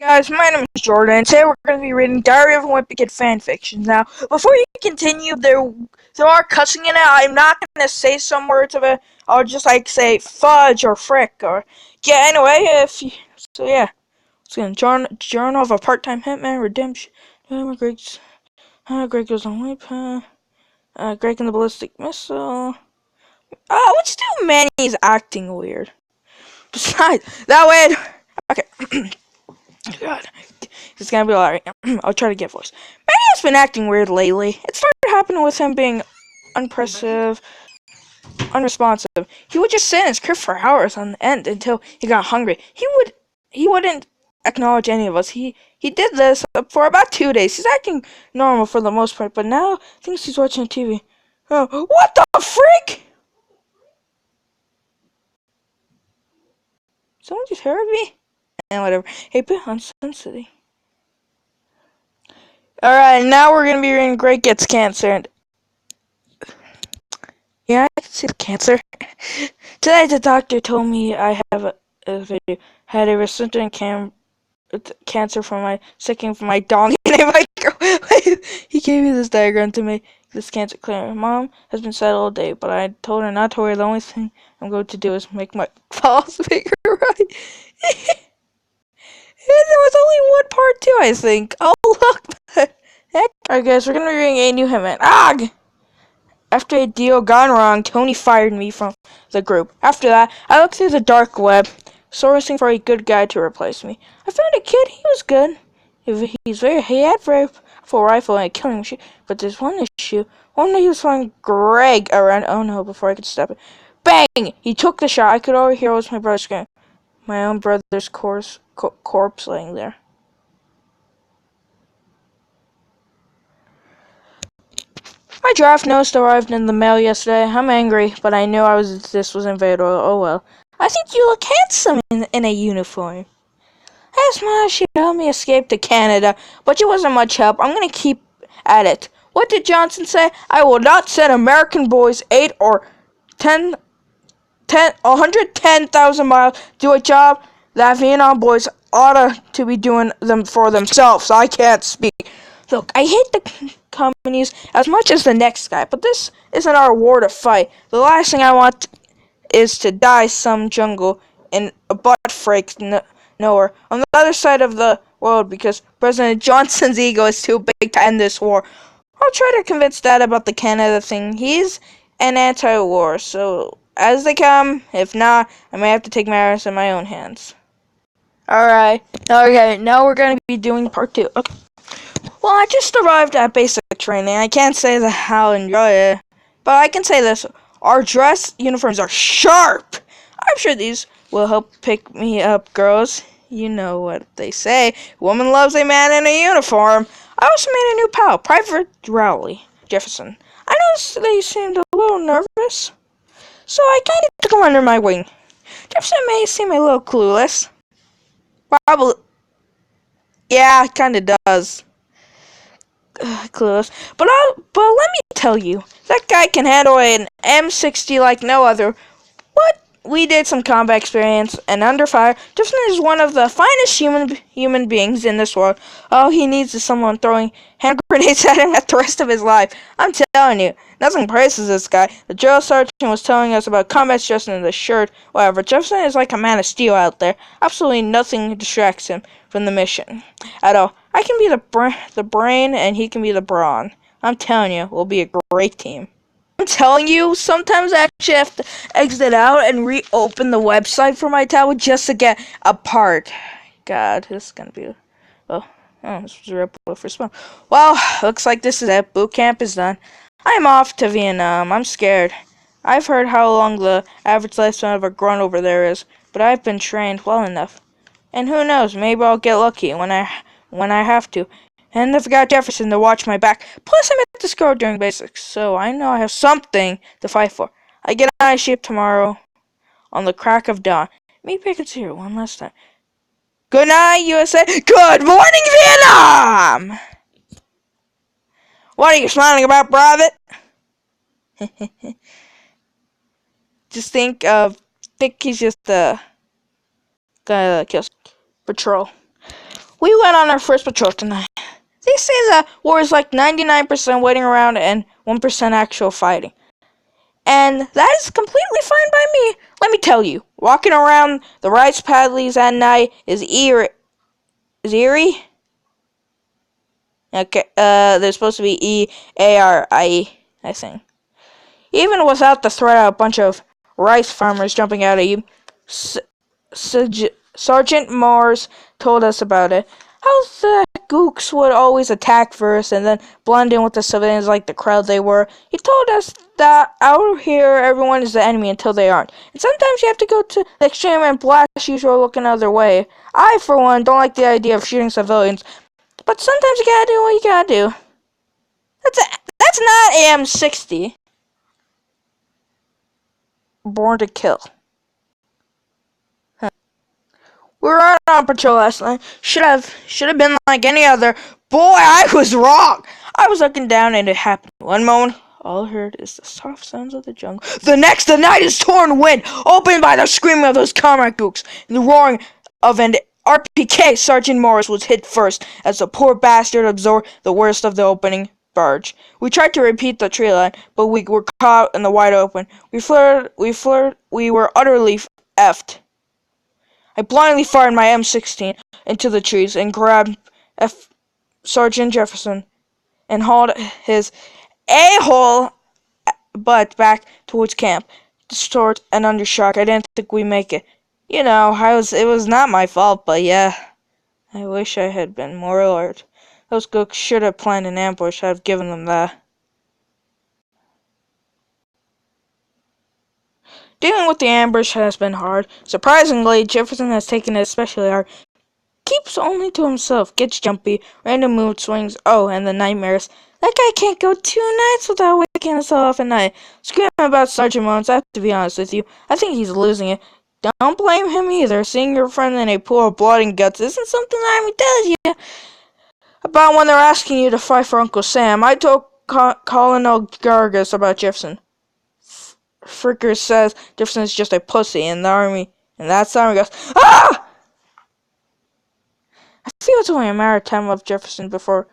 Guys, my name is Jordan, and today we're going to be reading Diary of a Wimpy Kid fanfictions. Now, before you continue, there are cussing in it. I'm not going to say some words of it. I'll just say fudge or frick or anyway. It's going to journal of a part-time hitman redemption. Greg goes on wipe. Greg and the ballistic missile. What's too Manny's acting weird. Besides that way. Okay. God. It's gonna be alright. I'll try to get voice. Manny has been acting weird lately. It started happening with him being unresponsive. He would just sit in his crib for hours on end until he got hungry. He wouldn't acknowledge any of us. He did this for about 2 days. He's acting normal for the most part, but now thinks he's watching TV. Oh, what the freak? Someone just heard me? And whatever. Hey, bit unsensitive. Alright, now we're gonna be reading Greg Gets Cancer. And yeah, I can see the cancer. Today the doctor told me I had a resistant cancer from my sucking from my dong in a microwave. He gave me this diagram to make this cancer clear. Mom has been sad all day, but I told her not to worry. The only thing I'm going to do is make my false figure right. There was only one part too, I think. Oh, look. Heck. Alright, guys, we're gonna be reading a new hitman. Ugh! After a deal gone wrong, Tony fired me from the group. After that, I looked through the dark web, sourcing for a good guy to replace me. I found a kid. He was good. He had very full rifle and a killing machine. But there's one issue. One day he was following Greg around. Oh no! Before I could stop it, bang! He took the shot. I could overhear was my brother's scream. My own brother's corpse laying there. My draft notice arrived in the mail yesterday. I'm angry, but I knew this was invaded. Oh well. I think you look handsome in a uniform. I asked Mom if she'd help me escape to Canada, but she wasn't much help. I'm gonna keep at it. What did Johnson say? I will not send American boys 8 or 110,000 miles to do a job that Vietnam boys ought to be doing them for themselves. I can't speak. Look, I hate the companies as much as the next guy, but this isn't our war to fight. The last thing I want is to die some jungle in a butt freak nowhere on the other side of the world because President Johnson's ego is too big to end this war. I'll try to convince Dad about the Canada thing. He's an anti-war, so as they come, if not, I may have to take matters in my own hands. Alright, okay, now we're going to be doing part 2. Okay. Well, I just arrived at basic training. I can't say that I'll enjoy it, but I can say this. Our dress uniforms are sharp. I'm sure these will help pick me up, girls. You know what they say. Woman loves a man in a uniform. I also made a new pal, Private Rowley Jefferson. I noticed they seemed a little nervous, so I kind of took him under my wing. Jefferson may seem a little clueless. Probably. Yeah, it kind of does. Clueless. But let me tell you, that guy can handle an M60 like no other. What? We did some combat experience, and under fire, Jefferson is one of the finest human beings in this world. All he needs is someone throwing hand grenades at him the rest of his life. I'm telling you, nothing praises this guy. The drill sergeant was telling us about combat stress in the shirt. Whatever, Jefferson is like a man of steel out there. Absolutely nothing distracts him from the mission at all. I can be the brain, and he can be the brawn. I'm telling you, we'll be a great team. I'm telling you, sometimes I actually have to exit out and reopen the website for my tablet just to get a part. God, this is gonna be... this was a real for spell. Well, looks like this is it. Boot camp is done. I'm off to Vietnam. I'm scared. I've heard how long the average lifespan of a grunt over there is, but I've been trained well enough. And who knows, maybe I'll get lucky when I have to. And I forgot Jefferson to watch my back. Plus, I met this girl during basics, so I know I have something to fight for. I get on a ship tomorrow on the crack of dawn. Maybe I could see her one last time. Good night, USA. Good morning, Vietnam! What are you smiling about, Private? Just think he's just a guy that kills patrol. We went on our first patrol tonight. They say the war is like 99% waiting around and 1% actual fighting. And that is completely fine by me. Let me tell you, walking around the rice paddies at night is eerie. Is eerie? Okay, there's supposed to be E-A-R-I-E, I think. Even without the threat of a bunch of rice farmers jumping out at you, Sergeant Morse told us about it. How the gooks would always attack first and then blend in with the civilians like the crowd they were. He told us that out here everyone is the enemy until they aren't. And sometimes you have to go to the extreme and blast usual looking other way. I, for one, don't like the idea of shooting civilians, but sometimes you gotta do what you gotta do. That's not AM60. Born to kill. We were out on patrol last night. Should have been like any other. Boy, I was wrong. I was looking down and it happened. One moment, all I heard is the soft sounds of the jungle. The next, the night is torn wind, opened by the screaming of those comrade gooks and the roaring of an RPK. Sergeant Morris was hit first as the poor bastard absorbed the worst of the opening barge. We tried to repeat the tree line, but we were caught in the wide open. We were utterly effed. I blindly fired my M16 into the trees and grabbed Sergeant Jefferson and hauled his a-hole butt back towards camp. Distort and under shock, I didn't think we'd make it. You know, it was not my fault, but yeah. I wish I had been more alert. Those gooks should have planned an ambush. I'd have given them that. Dealing with the ambush has been hard. Surprisingly, Jefferson has taken it especially hard. Keeps only to himself, gets jumpy, random mood swings, oh, and the nightmares. That guy can't go 2 nights without waking himself up at night. Screaming about Sergeant Mons, I have to be honest with you. I think he's losing it. Don't blame him either. Seeing your friend in a pool of blood and guts isn't something the Army tells you about when they're asking you to fight for Uncle Sam. I told Colonel Gargas about Jefferson. Fricker says Jefferson is just a pussy in the Army, and that's the Army goes, ah! I feel it's only a matter of time of Jefferson before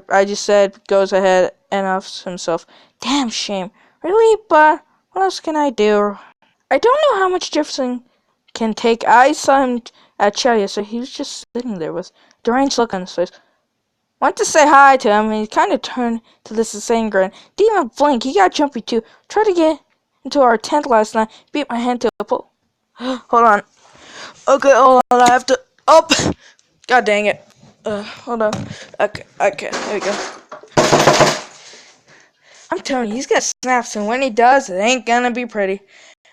I just said goes ahead and offs himself. Damn shame. Really? But what else can I do? I don't know how much Jefferson can take. I saw him at Chelia, so he was just sitting there with a deranged look on his face. Went to say hi to him, and he kind of turned to this insane grin. Didn't even blink. He got jumpy too. Tried to get into our tent last night. Beat my hand to a pull. Hold on. Okay, hold on. I have to up. God dang it. Hold on. Okay. There we go. I'm telling you, he's got snaps, and when he does, it ain't gonna be pretty.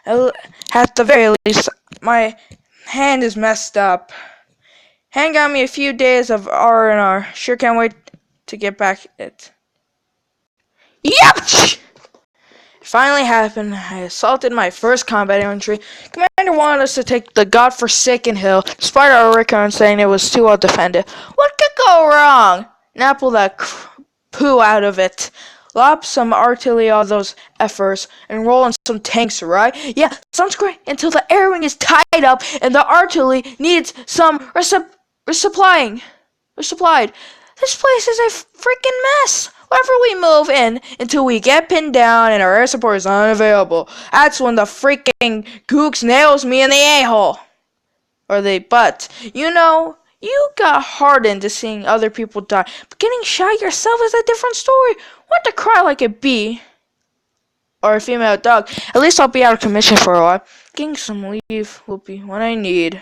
At the very least, my hand is messed up. Hand got me a few days of R&R. Sure can't wait to get back it. Yep! It finally happened. I assaulted my first combat infantry. Commander wanted us to take the godforsaken hill, despite our record saying it was too well defended. What could go wrong? Napple that poo out of it. Lob some artillery on those effers and roll in some tanks, right? Yeah, sounds great until the air wing is tied up and the artillery needs some supplied. This place is a freaking mess. Wherever we move in until we get pinned down and our air support is unavailable. That's when the freaking gooks nails me in the a-hole. Or the butt. You know, you got hardened to seeing other people die, but getting shot yourself is a different story. What to cry like a bee? Or a female dog. At least I'll be out of commission for a while. Getting some leave will be what I need.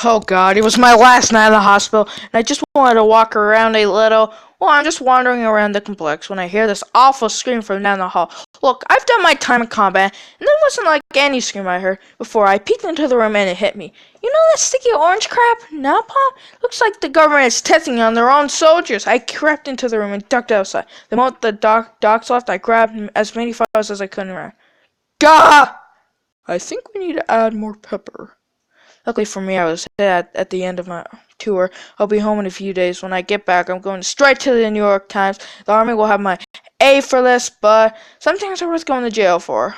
Oh God, it was my last night in the hospital, and I just wanted to walk around a little. Well, I'm just wandering around the complex when I hear this awful scream from down the hall. Look, I've done my time in combat, and it wasn't like any scream I heard before. I peeked into the room and it hit me. You know that sticky orange crap? Napalm? Looks like the government is testing on their own soldiers. I crept into the room and ducked outside. The moment the docs left, I grabbed as many files as I could and ran. Gah! I think we need to add more pepper. Luckily for me, I was at the end of my tour. I'll be home in a few days. When I get back, I'm going straight to the New York Times. The Army will have my A for this, but some things are worth going to jail for.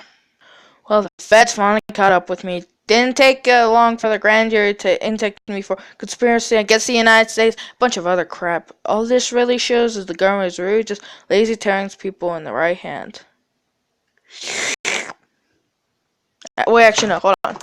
Well, the feds finally caught up with me Didn't take long for the grand jury to indict me for conspiracy against the United States, a bunch of other crap. All this really shows is the government is really just lazy tearing people in the right hand. Wait, actually, no, hold on.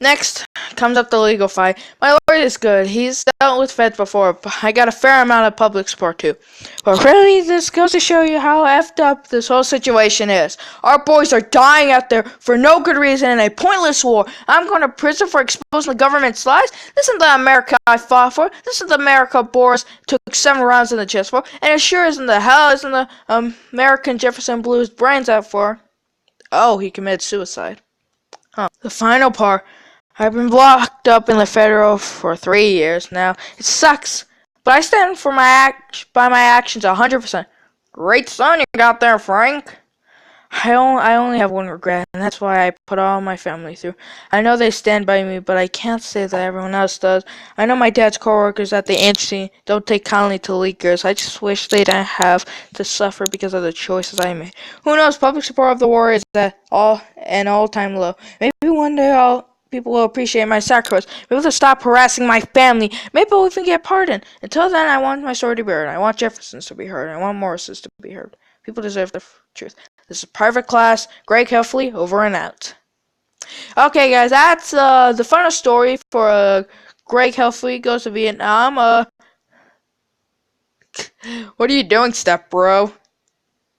Next comes up the legal fight. My lawyer is good. He's dealt with feds before, but I got a fair amount of public support too. But really, this goes to show you how effed up this whole situation is. Our boys are dying out there for no good reason in a pointless war. I'm going to prison for exposing the government's lies. This isn't the America I fought for. This is the America Boris took 7 rounds in the chest for. And it sure isn't the hell isn't the American Jefferson blew his brains out for. Oh, he committed suicide. Huh. The final part. I've been locked up in the federal for 3 years now. It sucks, but I stand for by my actions 100%. Great son you got there, Frank. I only have one regret, and that's why I put all my family through. I know they stand by me, but I can't say that everyone else does. I know my dad's coworkers at the agency don't take kindly to leakers. I just wish they didn't have to suffer because of the choices I made. Who knows? Public support of the war is at an all-time low. Maybe one day people will appreciate my sacrifice. Maybe they'll stop harassing my family. Maybe I'll even get pardoned. Until then, I want my story to be heard. I want Jefferson's to be heard. I want Morris's to be heard. People deserve the truth. This is private class. Greg Heffley, over and out. Okay, guys, that's the final story for Greg Heffley goes to Vietnam. What are you doing, step bro?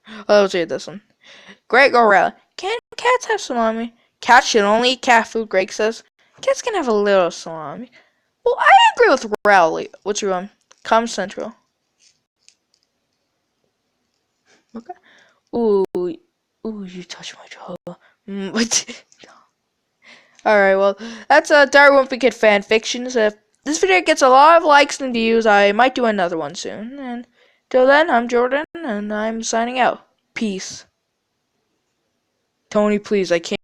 Oh, let's read this one. Greg O'Reilly. Can cats have salami? Cats should only eat cat food, Greg says. Cats can have a little salami. Well, I agree with Rowley. What's your Com Central. Okay. Ooh, you touched my jaw. What? Alright, well, that's Dire Wimpy Kid fan fictions. If this video gets a lot of likes and views, I might do another one soon. And till then, I'm Jordan, and I'm signing out. Peace. Tony, please, I can't.